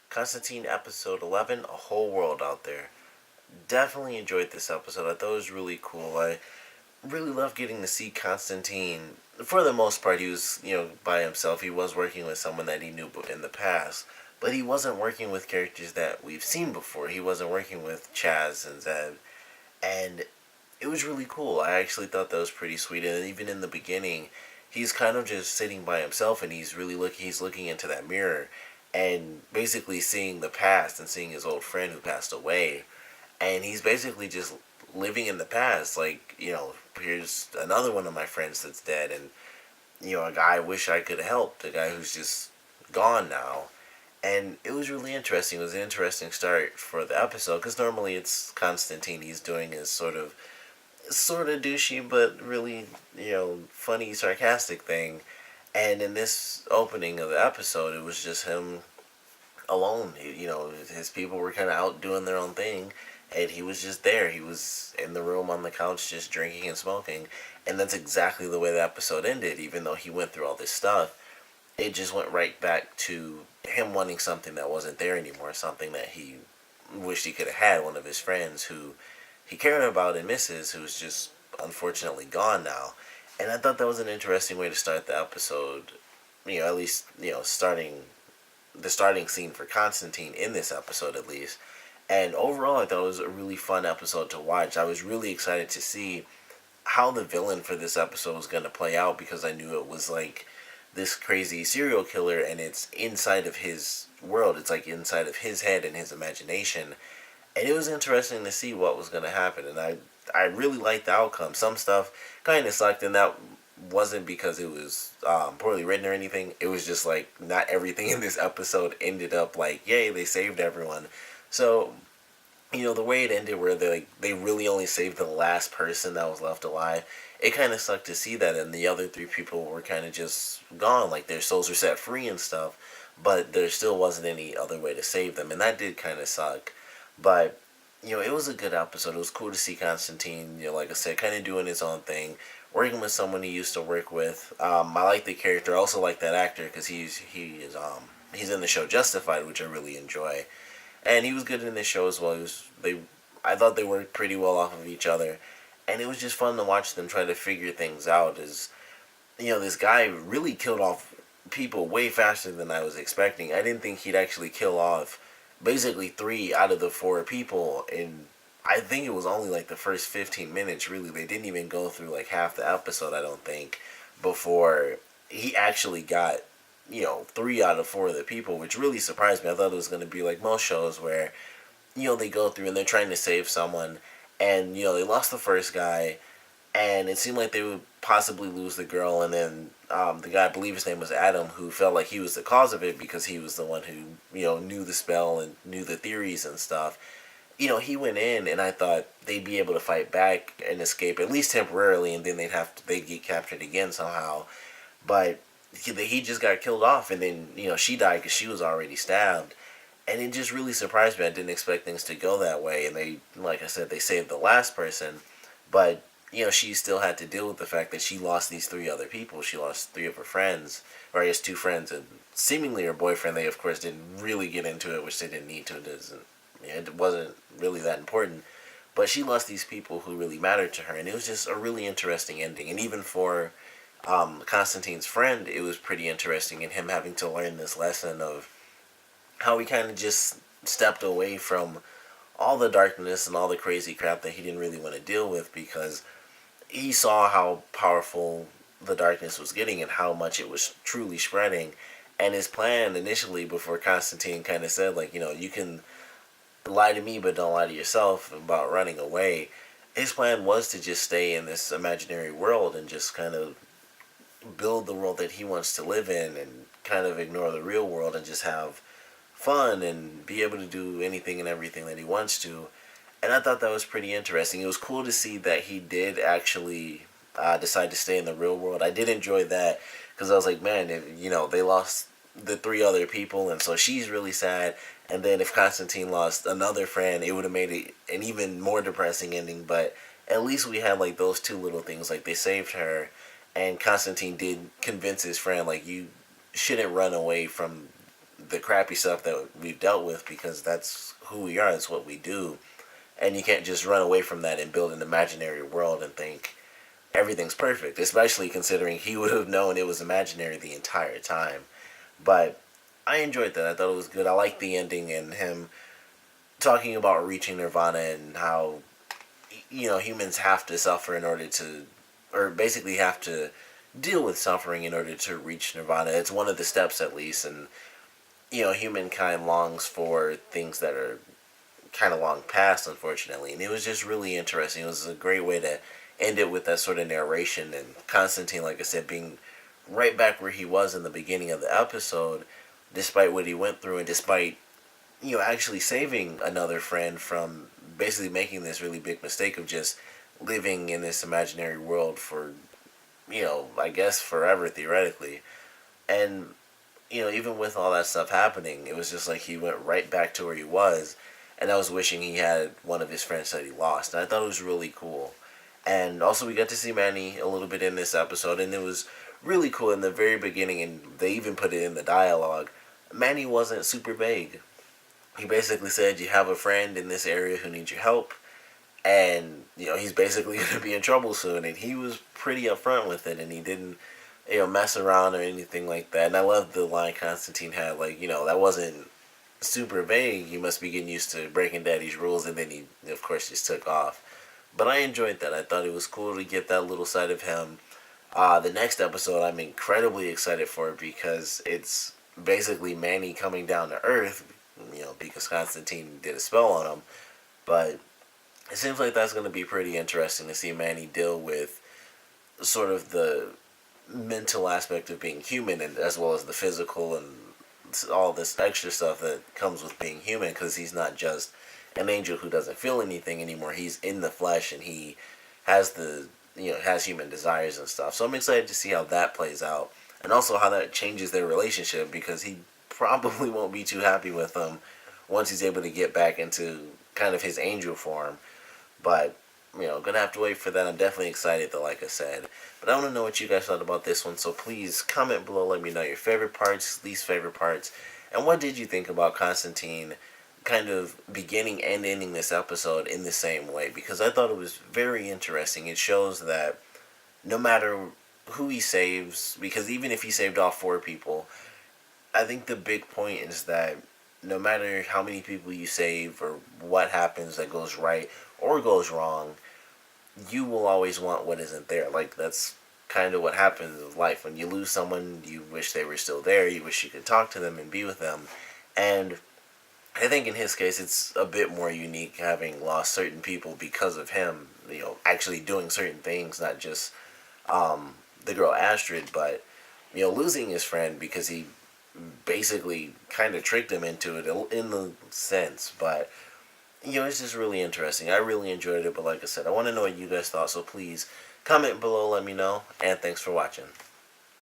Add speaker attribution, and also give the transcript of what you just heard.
Speaker 1: Constantine episode 11, A Whole World Out There. Definitely enjoyed this episode. I thought it was really cool. I really loved getting to see Constantine. For the most part, he was, by himself. He was working with someone that he knew in the past. But he wasn't working with characters that we've seen before. He wasn't working with Chaz and Zed. And it was really cool. I actually thought that was pretty sweet. And even in the beginning, he's kind of just sitting by himself and he's looking into that mirror and basically seeing the past and seeing his old friend who passed away. And he's basically just living in the past. Like, here's another one of my friends that's dead. And, a guy I wish I could have helped. A guy who's just gone now. And it was really interesting. It was an interesting start for the episode because normally it's Constantine. He's doing his sort of douchey but really funny sarcastic thing, and in this opening of the episode it was just him alone. His people were kind of out doing their own thing, and he was just there. He was in the room on the couch just drinking and smoking, and that's exactly the way the episode ended. Even though he went through all this stuff, it just went right back to him wanting something that wasn't there anymore, something that he wished he could have had, one of his friends who he cared about and misses, who's just unfortunately gone now. And I thought that was an interesting way to start the episode. At least starting the starting scene for Constantine in this episode at least. And overall, I thought it was a really fun episode to watch. I was really excited to see how the villain for this episode was going to play out because I knew it was like this crazy serial killer and it's inside of his world. It's like inside of his head and his imagination. And it was interesting to see what was going to happen. And I really liked the outcome. Some stuff kind of sucked, and that wasn't because it was poorly written or anything. It was just like not everything in this episode ended up like, yay, they saved everyone. So, the way it ended where they really only saved the last person that was left alive, it kind of sucked to see that, and the other three people were kind of just gone. Like, their souls were set free and stuff, but there still wasn't any other way to save them, and that did kind of suck. But, it was a good episode. It was cool to see Constantine, like I said, kind of doing his own thing, working with someone he used to work with. I like the character. I also like that actor because he's in the show Justified, which I really enjoy, and he was good in this show as well. I thought they worked pretty well off of each other, and it was just fun to watch them try to figure things out. This guy really killed off people way faster than I was expecting. I didn't think he'd actually kill off basically 3 out of the 4 people in, I think it was only like the first 15 minutes. Really, they didn't even go through like half the episode, I don't think, before he actually got 3 out of 4 of the people, which really surprised me. I thought it was going to be like most shows where they go through and they're trying to save someone, and they lost the first guy, and it seemed like they would possibly lose the girl, and then the guy, I believe his name was Adam, who felt like he was the cause of it because he was the one who knew the spell and knew the theories and stuff. He went in, and I thought they'd be able to fight back and escape at least temporarily, and then they'd get captured again somehow. But he just got killed off, and then she died because she was already stabbed, and it just really surprised me. I didn't expect things to go that way, and they, like I said, they saved the last person, but she still had to deal with the fact that she lost these 3 other people. She lost 3 of her friends, or I guess 2 friends, and seemingly her boyfriend. They, of course, didn't really get into it, which they didn't need to. It wasn't really that important. But she lost these people who really mattered to her, and it was just a really interesting ending. And even for Constantine's friend, it was pretty interesting in him having to learn this lesson of how he kind of just stepped away from all the darkness and all the crazy crap that he didn't really want to deal with because he saw how powerful the darkness was getting and how much it was truly spreading. And his plan initially, before Constantine kind of said, like, you can lie to me but don't lie to yourself about running away, his plan was to just stay in this imaginary world and just kind of build the world that he wants to live in and kind of ignore the real world and just have fun and be able to do anything and everything that he wants to. And I thought that was pretty interesting. It was cool to see that he did actually decide to stay in the real world. I did enjoy that because I was like, man, they lost the 3 other people, and so she's really sad. And then if Constantine lost another friend, it would have made it an even more depressing ending. But at least we had like those 2 little things. Like, they saved her, and Constantine did convince his friend, like, you shouldn't run away from the crappy stuff that we've dealt with, because that's who we are. That's what we do, and you can't just run away from that and build an imaginary world and think everything's perfect. Especially considering he would have known it was imaginary the entire time. But I enjoyed that. I thought it was good. I liked the ending and him talking about reaching nirvana and how humans have to suffer in order to, or basically have to deal with suffering in order to reach nirvana. It's one of the steps, at least, and humankind longs for things that are kind of long past, unfortunately. And it was just really interesting. It was a great way to end it with that sort of narration, and Constantine, like I said, being right back where he was in the beginning of the episode, despite what he went through, and despite actually saving another friend from basically making this really big mistake of just living in this imaginary world for, I guess forever, theoretically. And, even with all that stuff happening, it was just like he went right back to where he was, and I was wishing he had one of his friends that he lost. And I thought it was really cool. And also we got to see Manny a little bit in this episode, and it was really cool in the very beginning, and they even put it in the dialogue. Manny wasn't super vague. He basically said, you have a friend in this area who needs your help, and he's basically going to be in trouble soon. And he was pretty upfront with it, and he didn't mess around or anything like that. And I love the line Constantine had, like, that wasn't super vague. You must be getting used to breaking daddy's rules. And then he, of course, just took off. But I enjoyed that. I thought it was cool to get that little side of him. The next episode I'm incredibly excited for, because it's basically Manny coming down to Earth, because Constantine did a spell on him. But it seems like that's going to be pretty interesting to see Manny deal with sort of the mental aspect of being human, and as well as the physical and all this extra stuff that comes with being human, because he's not just an angel who doesn't feel anything anymore. He's in the flesh, and he has has human desires and stuff. So I'm excited to see how that plays out, and also how that changes their relationship, because he probably won't be too happy with them once he's able to get back into kind of his angel form. But gonna have to wait for that. I'm definitely excited though, like I said. But I want to know what you guys thought about this one, so please comment below. Let me know your favorite parts, least favorite parts, and what did you think about Constantine kind of beginning and ending this episode in the same way, because I thought it was very interesting. It shows that no matter who he saves, because even if he saved all 4 people, I think the big point is that no matter how many people you save or what happens that goes right or goes wrong, you will always want what isn't there. Like, that's kind of what happens with life. When you lose someone, you wish they were still there. You wish you could talk to them and be with them. And I think in his case, it's a bit more unique, having lost certain people because of him, actually doing certain things, not just the girl Astrid, but, losing his friend because he basically kind of tricked him into it in the sense. But, it's just really interesting. I really enjoyed it, but like I said, I want to know what you guys thought, so please comment below, let me know, and thanks for watching.